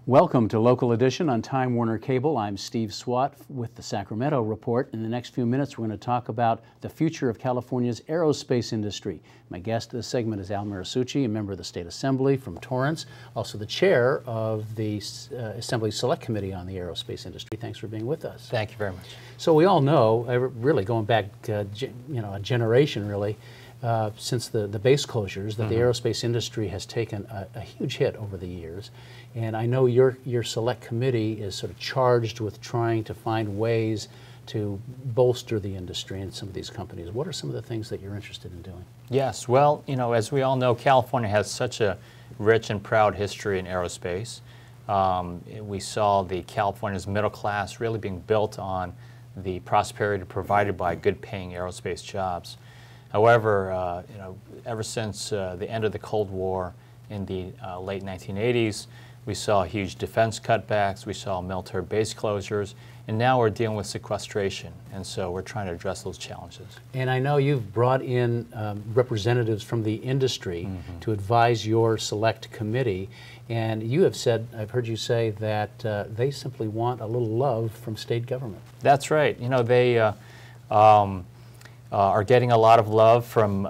Welcome to Local Edition on Time Warner Cable. I'm Steve Swatt with the Sacramento Report. In the next few minutes, we're going to talk about the future of California's aerospace industry. My guest this segment is Al Muratsuchi, a member of the State Assembly from Torrance, also the chair of the Assembly Select Committee on the Aerospace Industry. Thanks for being with us. Thank you very much. So we all know, really going back a generation really, since the base closures, that the aerospace industry has taken a huge hit over the years. And I know your select committee is sort of charged with trying to find ways to bolster the industry and some of these companies. What are some of the things that you're interested in doing? Yes, well, as we all know, California has such a rich and proud history in aerospace. We saw the California's middle class really being built on the prosperity provided by good-paying aerospace jobs. However, ever since the end of the Cold War in the late 1980s, we saw huge defense cutbacks, we saw military base closures, and now we're dealing with sequestration, and so we're trying to address those challenges. And I know you've brought in representatives from the industry to advise your select committee, and you have said, I've heard you say that they simply want a little love from state government. That's right. They are getting a lot of love from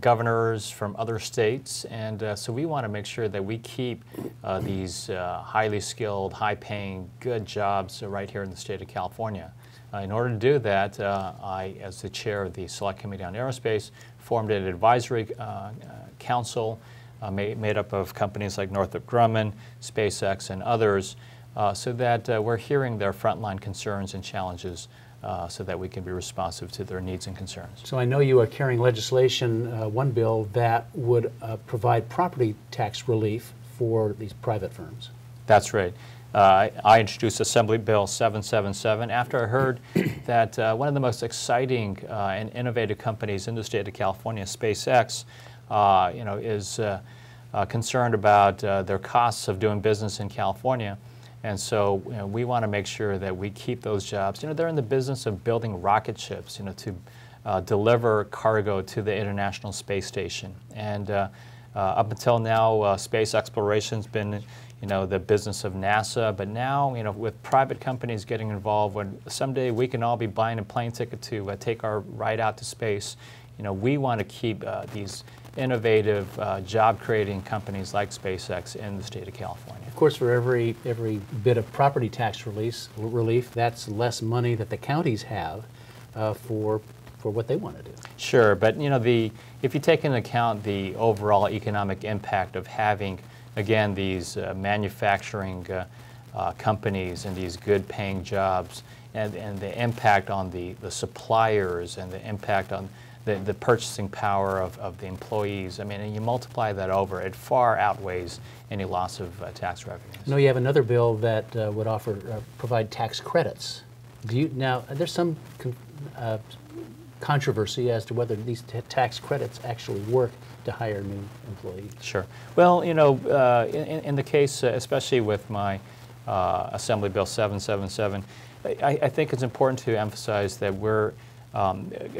governors from other states, and so we want to make sure that we keep these highly skilled, high-paying, good jobs right here in the state of California. In order to do that, I, as the chair of the Select Committee on Aerospace, formed an advisory council made up of companies like Northrop Grumman, SpaceX, and others, so that we're hearing their frontline concerns and challenges so that we can be responsive to their needs and concerns. So I know you are carrying legislation, one bill that would provide property tax relief for these private firms. That's right. I introduced Assembly Bill 777 after I heard that one of the most exciting and innovative companies in the state of California, SpaceX, is concerned about their costs of doing business in California. And so we want to make sure that we keep those jobs. They're in the business of building rocket ships, to deliver cargo to the International Space Station. And up until now, space exploration's been, the business of NASA. But now, with private companies getting involved, when someday we can all be buying a plane ticket to take our ride out to space, we want to keep these innovative, job-creating companies like SpaceX in the state of California. Of course, for every bit of property tax relief, that's less money that the counties have for what they want to do. Sure, but if you take into account the overall economic impact of having, again, these manufacturing companies and these good-paying jobs, and the impact on the suppliers and the impact on the purchasing power of the employees, and you multiply that over, it far outweighs any loss of tax revenues. I know you have another bill that would provide tax credits. Now, there's some controversy as to whether these tax credits actually work to hire new employees. Sure. Well, in the case, especially with my Assembly Bill 777, I think it's important to emphasize that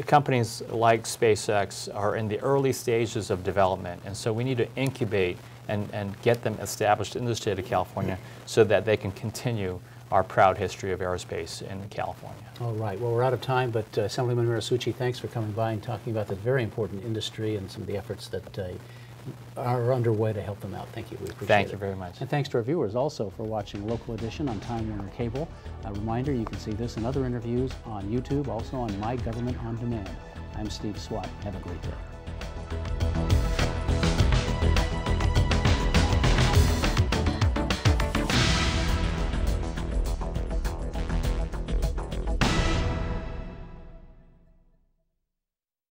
companies like SpaceX are in the early stages of development, and so we need to incubate and get them established in the state of California so that they can continue our proud history of aerospace in California. All right. Well, we're out of time, but Assemblyman Muratsuchi, thanks for coming by and talking about the very important industry and some of the efforts that are underway to help them out. Thank you. We appreciate it. Thank you very much. And thanks to our viewers also for watching Local Edition on Time Warner Cable. A reminder, you can see this and other interviews on YouTube, also on My Government on Demand. I'm Steve Swatt. Have a great day.